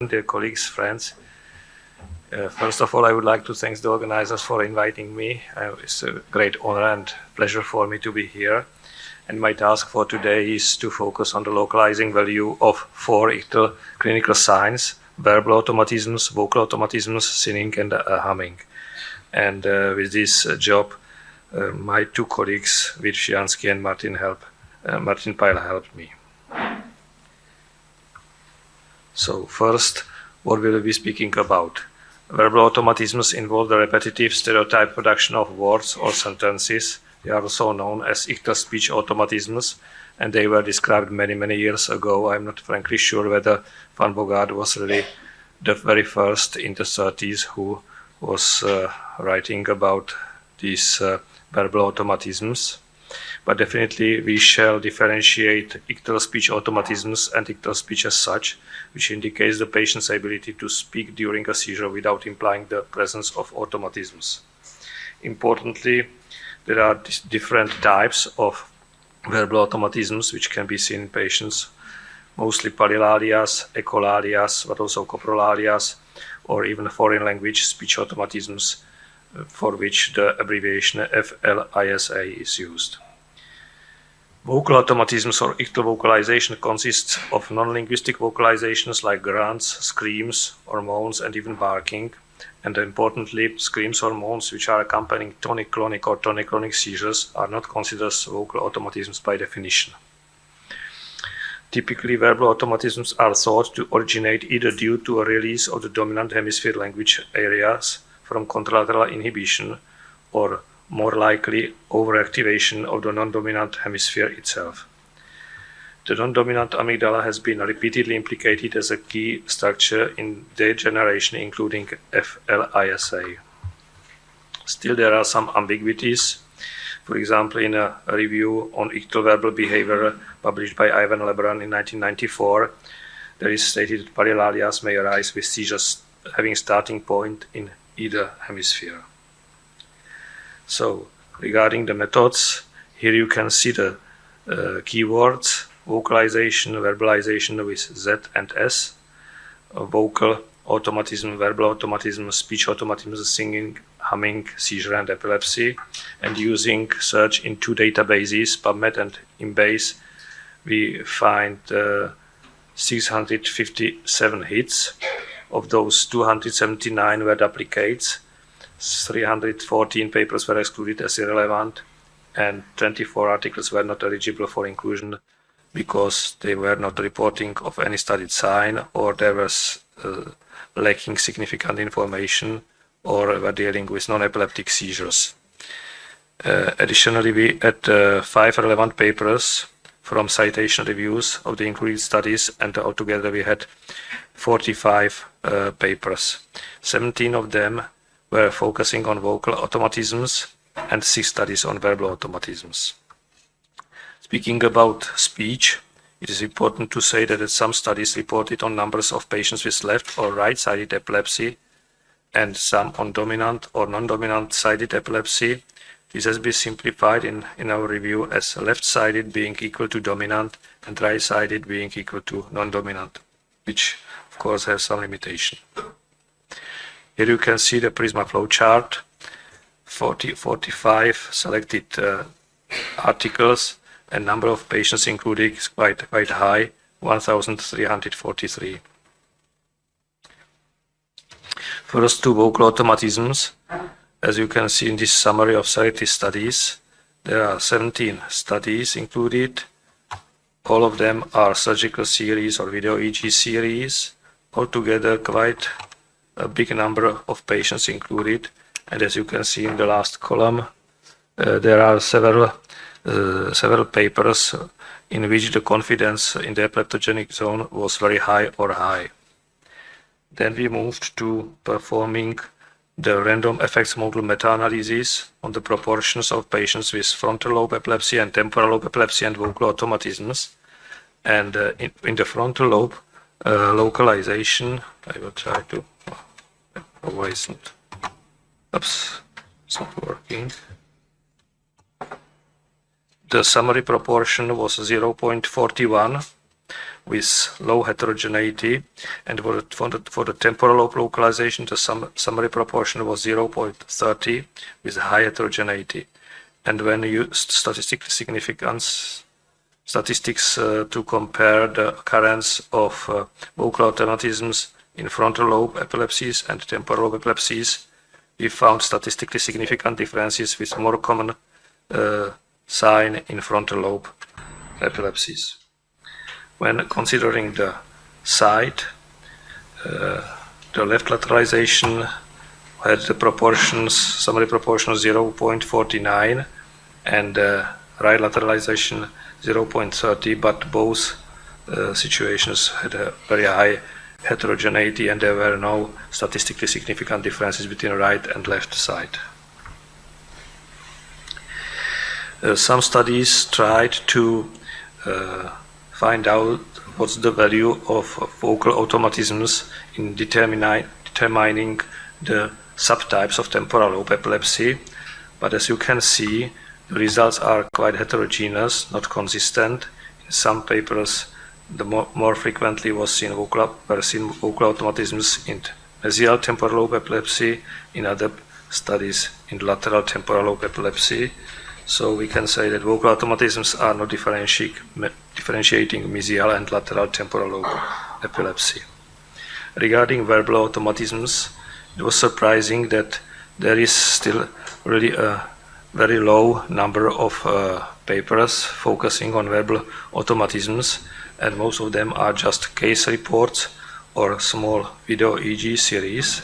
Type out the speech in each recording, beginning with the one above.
Dear colleagues, friends, first of all, I would like to thank the organizers for inviting me. It's a great honor and pleasure for me to be here. And my task for today is to focus on the localizing value of 4 ictal clinical signs: verbal automatisms, vocal automatisms, singing, and humming. And with this job, my 2 colleagues, Wojciechowski and Martin Pyle, helped me. So first, what will we be speaking about? Verbal automatisms involve the repetitive stereotype production of words or sentences. They are also known as ictal speech automatisms, and they were described many years ago. I'm not frankly sure whether Van Bogaert was really the very first in the 30s who was writing about these verbal automatisms. But definitely we shall differentiate ictal speech automatisms and ictal speech as such, which indicates the patient's ability to speak during a seizure without implying the presence of automatisms. Importantly, there are different types of verbal automatisms which can be seen in patients, mostly parallalias, echolalias, but also coprolalias, or even foreign language speech automatisms, for which the abbreviation FLISA is used. Vocal automatisms or ictal vocalization consists of non-linguistic vocalizations like grunts, screams, or moans, and even barking. And importantly, screams or moans which are accompanying tonic-clonic or tonic-clonic seizures are not considered vocal automatisms by definition. Typically, verbal automatisms are thought to originate either due to a release of the dominant hemisphere language areas from contralateral inhibition, or more likely overactivation of the non-dominant hemisphere itself. The non-dominant amygdala has been repeatedly implicated as a key structure in degeneration, including FLISA. Still, there are some ambiguities. For example, in a review on ictal verbal behavior published by Ivan Lebran in 1994, there is stated that parallalias may arise with seizures having starting point in either hemisphere. So, regarding the methods, here you can see the keywords: vocalization, verbalization with Z and S, vocal automatism, verbal automatism, speech automatism, singing, humming, seizure, and epilepsy. And using search in 2 databases, PubMed and Embase, we find 657 hits. Of those, 279 were duplicates. 314 papers were excluded as irrelevant, and 24 articles were not eligible for inclusion because they were not reporting of any studied sign, or there was lacking significant information, or were dealing with non-epileptic seizures. Additionally, we had 5 relevant papers from citation reviews of the included studies, and altogether we had 45 papers. 17 of them were focusing on vocal automatisms and 6 studies on verbal automatisms. Speaking about speech, it is important to say that some studies reported on numbers of patients with left or right-sided epilepsy and some on dominant or non-dominant sided epilepsy. This has been simplified in our review as left-sided being equal to dominant and right-sided being equal to non-dominant, which of course has some limitation. Here you can see the Prisma flow chart, 45 selected articles, and number of patients included is quite high, 1,343. First, 2 vocal automatisms. As you can see in this summary of selected studies, there are 17 studies included. All of them are surgical series or video EEG series. Altogether, quite a big number of patients included, and as you can see in the last column, there are several papers in which the confidence in the epileptogenic zone was very high or high. Then we moved to performing the random effects model meta-analysis on the proportions of patients with frontal lobe epilepsy and temporal lobe epilepsy and vocal automatisms. And in the frontal lobe localization, I will try to. Why isn't? Oops, it's not working. The summary proportion was 0.41, with low heterogeneity, and for the temporal lobe localization, the summary proportion was 0.30 with high heterogeneity. And when you used statistical significance statistics to compare the occurrence of vocal automatisms in frontal lobe epilepsies and temporal lobe epilepsies, we found statistically significant differences with more common sign in frontal lobe epilepsies. When considering the site, the left lateralization had the proportions, summary proportion 0.49, and right lateralization 0.30, but both situations had a very high heterogeneity, and there were no statistically significant differences between right and left side. Some studies tried to find out what's the value of vocal automatisms in determining the subtypes of temporal lobe epilepsy, but as you can see, the results are quite heterogeneous, not consistent. In some papers, the more frequently were seen vocal automatisms in mesial temporal lobe epilepsy, in other studies in lateral temporal lobe epilepsy. So we can say that vocal automatisms are not differentiating mesial and lateral temporal lobe epilepsy. Regarding verbal automatisms, it was surprising that there is still really a very low number of papers focusing on verbal automatisms, and most of them are just case reports or small video EEG series.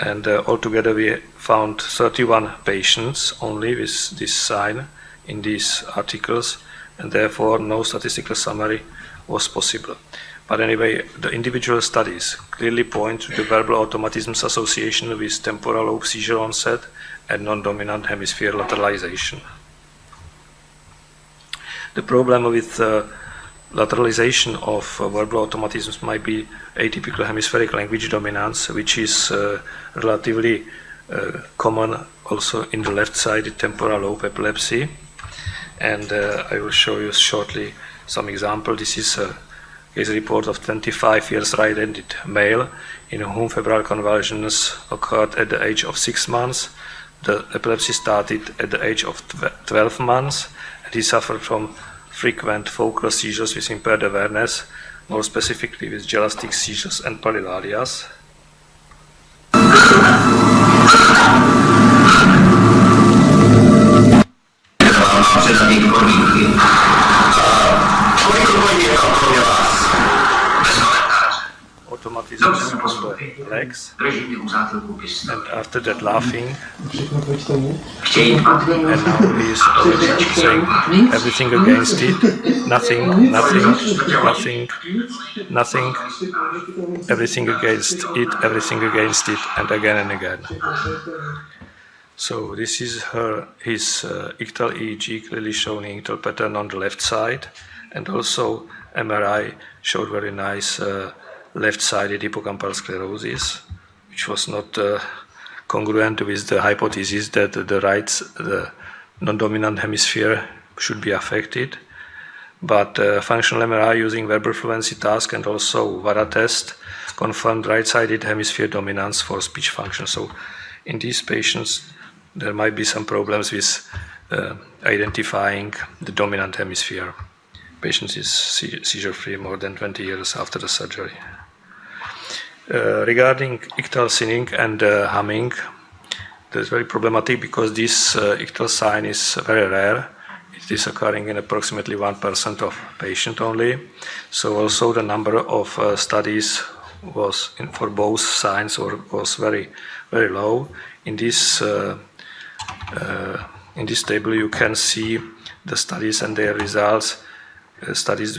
And altogether we found 31 patients only with this sign in these articles, and therefore no statistical summary was possible. But anyway, the individual studies clearly point to the verbal automatisms association with temporal lobe seizure onset and non-dominant hemisphere lateralization. The problem with lateralization of verbal automatisms might be atypical hemispheric language dominance, which is relatively common also in the left-sided temporal lobe epilepsy. And I will show you shortly some example. This is a case report of 25 years right-handed male in whom febrile convulsions occurred at the age of 6 months. The epilepsy started at the age of 12 months, and he suffered from frequent focal seizures with impaired awareness, more specifically with gelastic seizures and palilarias. Automatisms on the legs, and after that laughing, and now he is already saying everything against it, nothing, nothing, nothing, nothing, everything against it, and again. So this is his ictal EEG clearly showing ictal pattern on the left side, and also MRI showed very nice left-sided hippocampal sclerosis, which was not congruent with the hypothesis that the non-dominant hemisphere should be affected. But functional MRI using verbal fluency task and also VARA test confirmed right-sided hemisphere dominance for speech function. So in these patients, there might be some problems with identifying the dominant hemisphere. Patient is seizure-free more than 20 years after the surgery. Regarding ictal sinning and humming, that's very problematic because this ictal sign is very rare. It is occurring in approximately 1% of patients only. So also the number of studies for both signs was very, very low. In this table you can see the studies and their results. Studies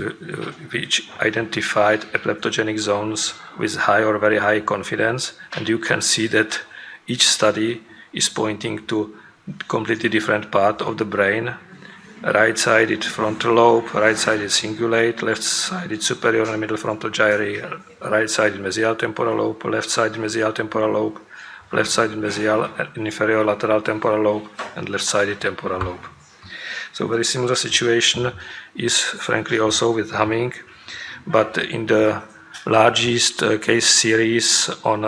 which identified epileptogenic zones with high or very high confidence, and you can see that each study is pointing to completely different part of the brain. Right-sided frontal lobe, right-sided cingulate, left-sided superior and middle frontal gyri, right-sided mesial temporal lobe, left-sided mesial temporal lobe, left-sided mesial and inferior lateral temporal lobe, and left-sided temporal lobe. So very similar situation is frankly also with humming, but in the largest case series on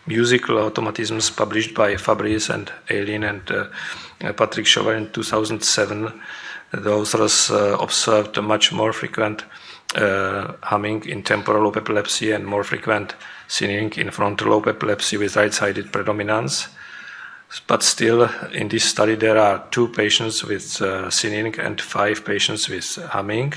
musical automatisms published by Fabrice and Aileen and Patrick Chauvet in 2007, the authors observed a much more frequent humming in temporal lobe epilepsy and more frequent singing in frontal lobe epilepsy with right-sided predominance. But still, in this study, there are 2 patients with singing and 5 patients with humming.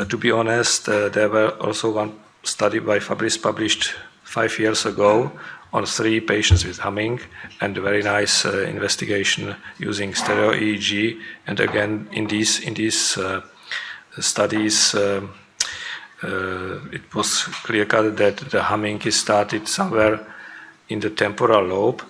To be honest, there were also one study by Fabrice published 5 years ago on 3 patients with humming, and a very nice investigation using stereo EEG. And again, in these studies, it was clear-cut that the humming is started somewhere in the temporal lobe.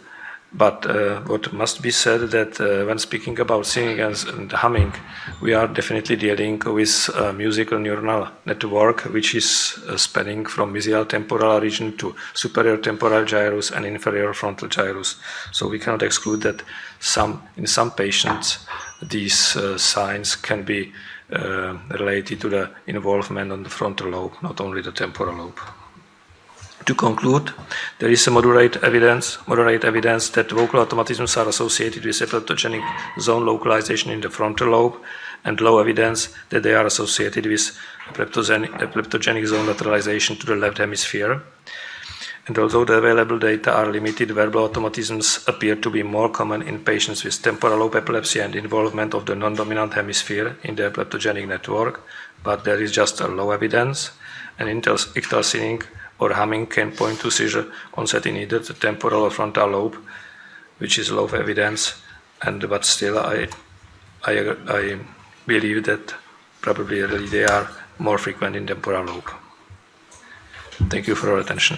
But what must be said that when speaking about singing and humming, we are definitely dealing with a musical neuronal network which is spanning from mesial temporal region to superior temporal gyrus and inferior frontal gyrus. So we cannot exclude that in some patients these signs can be related to the involvement on the frontal lobe, not only the temporal lobe. To conclude, there is a moderate evidence that vocal automatisms are associated with epileptogenic zone localization in the frontal lobe, and low evidence that they are associated with epileptogenic zone lateralization to the left hemisphere. And although the available data are limited, verbal automatisms appear to be more common in patients with temporal lobe epilepsy and involvement of the non-dominant hemisphere in the epileptogenic network, but there is just a low evidence, and ictal singing or humming can point to seizure onset in either the temporal or frontal lobe, which is low evidence, but still I believe that probably really they are more frequent in temporal lobe. Thank you for your attention.